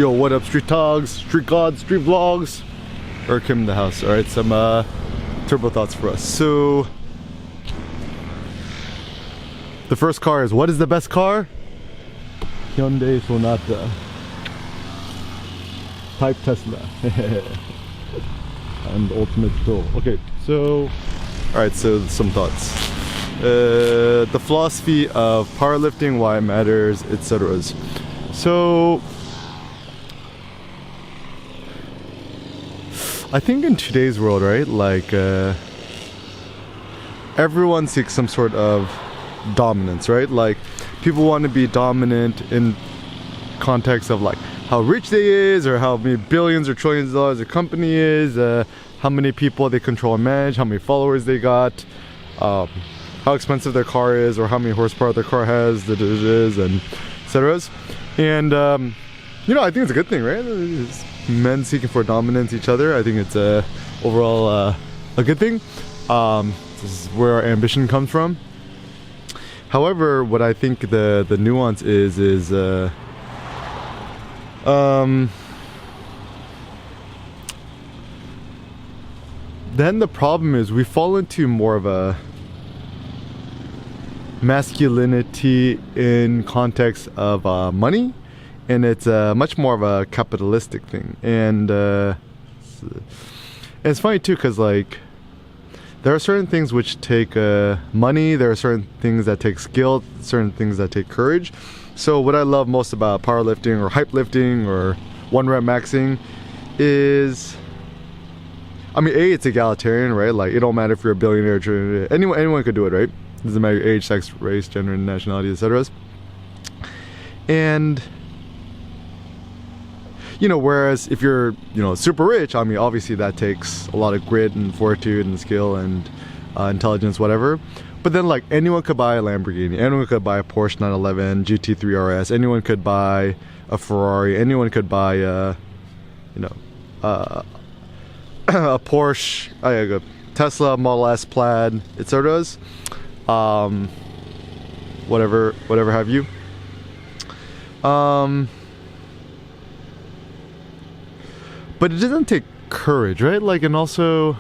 Yo, what up, street dogs, street gods, street vlogs? Kim in the house. Alright, some turbo thoughts for us. So the first car is, what is the best car? Hyundai Sonata Type Tesla. And ultimate tool. Okay, so alright, so some thoughts. The philosophy of powerlifting, why it matters, etc. So I think in today's world, right, like everyone seeks some sort of dominance, right? Like people want to be dominant in context of like how rich they is, or how many billions or trillions of dollars a company is, how many people they control and manage, how many followers they got, how expensive their car is, or how many horsepower their car has, and etc. And you know, I think it's a good thing, right? It's men seeking for dominance each other. I think it's overall a good thing. This is where our ambition comes from. However, what I think the nuance is then the problem is we fall into more of a masculinity in context of money, and it's much more of a capitalistic thing. And it's funny too, because like there are certain things which take money, there are certain things that take skill, certain things that take courage. So what I love most about powerlifting or hype lifting or one rep maxing is, I mean, it's egalitarian, right? Like it don't matter if you're a billionaire or trillionaire. Anyone could do it, right? Doesn't matter your age, sex, race, gender, nationality, etc. And you know, whereas if you're, you know, super rich, I mean, obviously that takes a lot of grit and fortitude and skill and intelligence, whatever. But then like anyone could buy a Lamborghini, anyone could buy a Porsche 911 GT3 RS, anyone could buy a Ferrari, anyone could buy a Porsche, a Tesla Model S Plaid, etc. Whatever have you. But it doesn't take courage, right? Like, and also,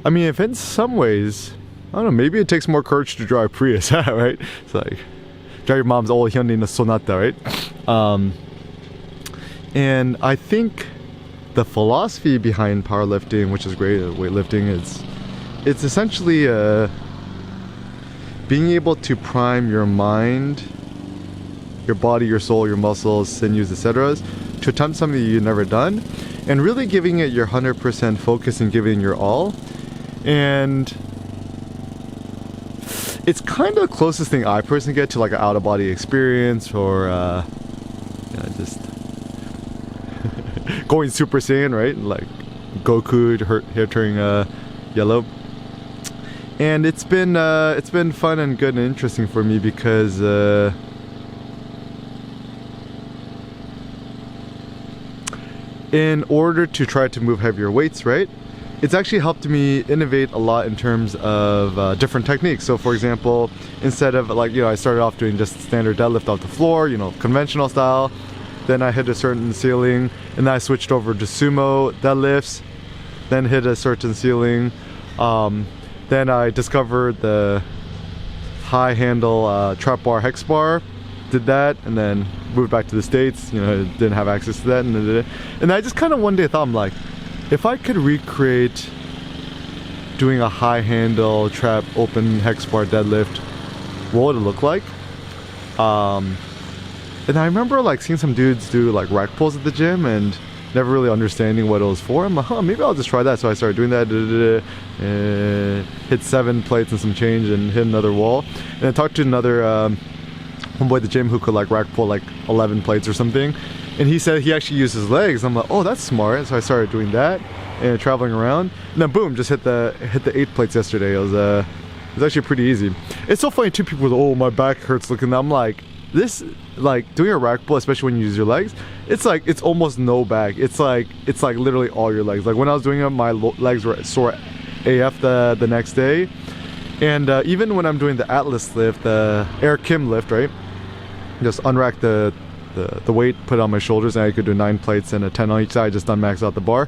I mean, if in some ways, I don't know, maybe it takes more courage to drive a Prius, right? It's like, drive your mom's old Hyundai Sonata, right? And I think the philosophy behind powerlifting, which is great, weightlifting, it's essentially being able to prime your mind, your body, your soul, your muscles, sinews, etc. to attempt something you've never done, and really giving it your 100% focus and giving your all. And it's kind of the closest thing I personally get to like an out-of-body experience, or just going Super Saiyan, right? Like Goku, hair turning yellow. And it's been fun and good and interesting for me, because in order to try to move heavier weights, right, it's actually helped me innovate a lot in terms of different techniques. So for example, instead of like, you know, I started off doing just standard deadlift off the floor, you know, conventional style, then I hit a certain ceiling, and then I switched over to sumo deadlifts, then hit a certain ceiling, then I discovered the high handle trap bar hex bar, did that, and then moved back to the States. You know, didn't have access to that, and I just kind of one day thought, I'm like, if I could recreate doing a high handle trap open hex bar deadlift, what would it look like? And I remember like seeing some dudes do like rack pulls at the gym and never really understanding what it was for. I'm like, maybe I'll just try that. So I started doing that, hit 7 plates and some change, and hit another wall. And I talked to another homeboy at the gym who could like rack pull like 11 plates or something, and he said he actually used his legs. I'm like, oh, that's smart. So I started doing that and traveling around, and then boom, just hit the 8 plates yesterday. It was actually pretty easy. It's so funny too, people go, oh, my back hurts looking. I'm like, this, like doing a rack pull, especially when you use your legs, it's like, it's almost no back. It's like literally all your legs. Like when I was doing it, my legs were sore AF the next day. And even when I'm doing the Atlas lift, the Air Kim lift, right, just unrack the weight, put it on my shoulders, and I could do 9 plates and a 10 on each side. Just done max out the bar.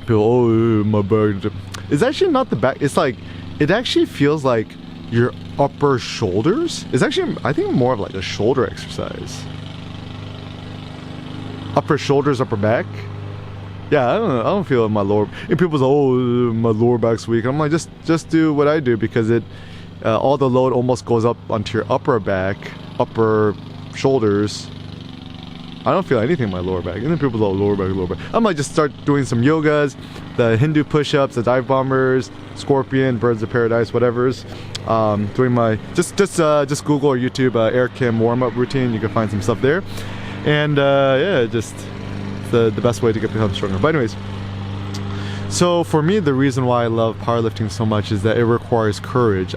People, oh, my back. It's actually not the back. It's like, it actually feels like your upper shoulders. It's actually, I think, more of like a shoulder exercise. Upper shoulders, upper back. Yeah, I don't feel in my lower. And people say, oh, my lower back's weak. I'm like, just do what I do, because it, all the load almost goes up onto your upper back, upper shoulders. I don't feel anything in my lower back. And then people go, lower back, lower back. I might just start doing some yogas, the Hindu push-ups, the dive bombers, scorpion, birds of paradise, whatever's. Doing my, just Google or YouTube Air Kim warm-up routine. You can find some stuff there. And yeah, just the best way to become stronger. But anyways, so for me, the reason why I love powerlifting so much is that it requires courage.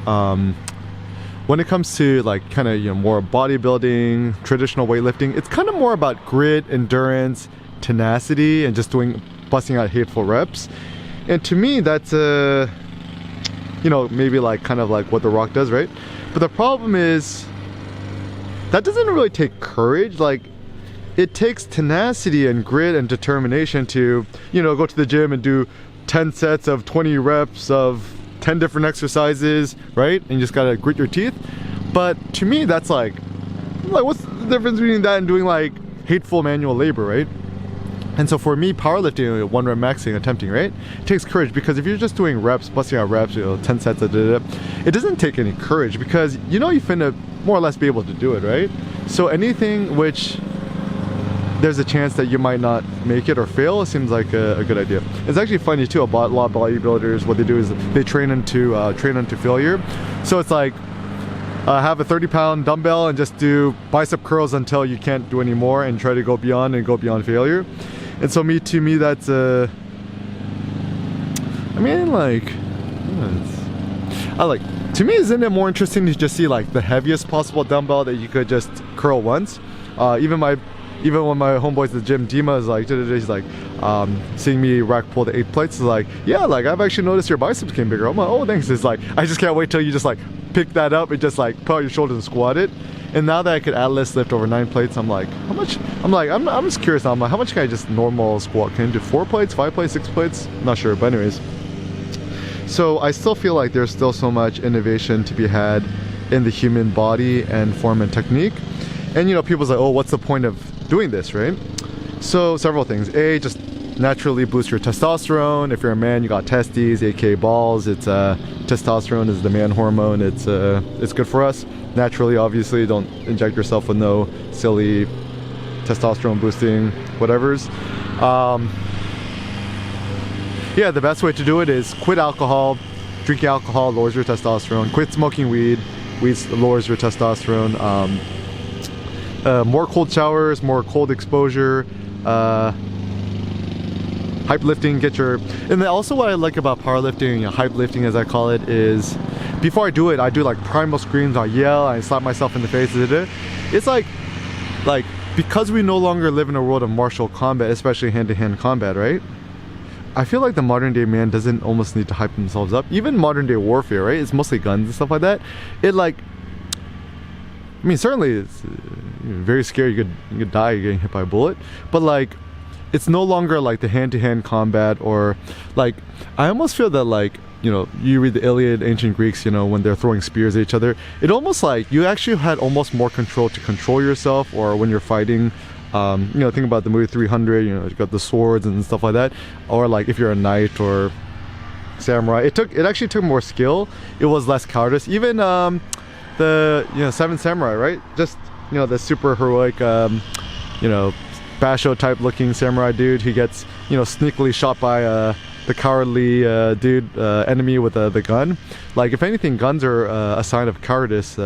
When it comes to like kind of, you know, more bodybuilding, traditional weightlifting, it's kind of more about grit, endurance, tenacity, and just busting out hateful reps. And to me, that's you know, maybe like kind of like what The Rock does, right? But the problem is that doesn't really take courage. Like, it takes tenacity and grit and determination to, you know, go to the gym and do 10 sets of 20 reps of 10 different exercises, right? And you just gotta grit your teeth. But to me, that's like what's the difference between that and doing like hateful manual labor, right? And so for me, powerlifting, 1 rep maxing, attempting, right? It takes courage, because if you're just doing reps, busting out reps, you know, 10 sets, it doesn't take any courage, because you know you're finna more or less be able to do it, right? So anything which there's a chance that you might not make it or fail, it seems like a good idea. It's actually funny too, a lot of bodybuilders, what they do is they train into failure. So it's like, have a 30-pound dumbbell and just do bicep curls until you can't do any more, and try to go beyond failure. And so to me that's I mean, like, to me, isn't it more interesting to just see like the heaviest possible dumbbell that you could just curl once? Even when my homeboys at the gym, Dima, is like, he's like, seeing me rack pull the 8 plates, is like, yeah, like, I've actually noticed your biceps came bigger. I'm like, oh, thanks. It's like, I just can't wait till you just like pick that up and just like put out your shoulders and squat it. And now that I could atlas lift over 9 plates, I'm like, how much? I'm just curious now. I'm like, how much can I just normal squat? Can I do 4 plates, 5 plates, 6 plates? I'm not sure, but anyways. So I still feel like there's still so much innovation to be had in the human body and form and technique. And you know, people's like, oh, what's the point of doing this, right? So several things. A, just naturally boost your testosterone. If you're a man, you got testes, aka balls. It's testosterone is the man hormone. It's good for us naturally. Obviously, don't inject yourself with no silly testosterone boosting whatevers. Yeah, the best way to do it is quit alcohol. Drinking alcohol lowers your testosterone. Quit smoking weed. Weed lowers your testosterone. More cold showers, more cold exposure, hype lifting, and then also what I like about powerlifting, you know, hype lifting as I call it, is before I do it, I do like primal screams, I yell, I slap myself in the face. It's like because we no longer live in a world of martial combat, especially hand-to-hand combat, right? I feel like the modern day man doesn't almost need to hype themselves up. Even modern day warfare, right? It's mostly guns and stuff like that. It like, I mean, certainly it's very scary. You could die getting hit by a bullet, but like, it's no longer like the hand-to-hand combat, or like, I almost feel that like, you know, you read the Iliad, ancient Greeks, you know, when they're throwing spears at each other, it almost like you actually had almost more control to control yourself, or when you're fighting, you know, think about the movie 300, you know, you got the swords and stuff like that, or like if you're a knight or samurai, it actually took more skill. It was less cowardice. Even the, you know, Seven Samurai, right? Just, you know, the super heroic, you know, Basho type looking samurai dude, he gets, you know, sneakily shot by the cowardly enemy with the gun. Like, if anything, guns are a sign of cowardice.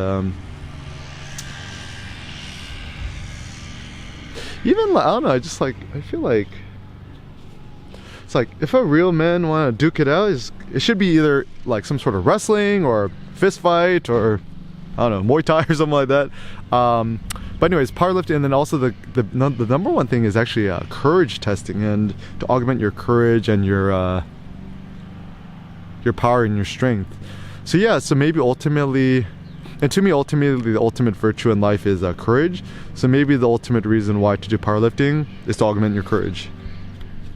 Even, I don't know, I feel like it's like, if a real man want to duke it out, it should be either like some sort of wrestling or fist fight, or I don't know, Muay Thai or something like that. But anyways, powerlifting, and then also the number one thing is actually courage testing, and to augment your courage and your power and your strength. So yeah, so maybe ultimately And to me, ultimately, the ultimate virtue in life is courage. So maybe the ultimate reason why to do powerlifting is to augment your courage.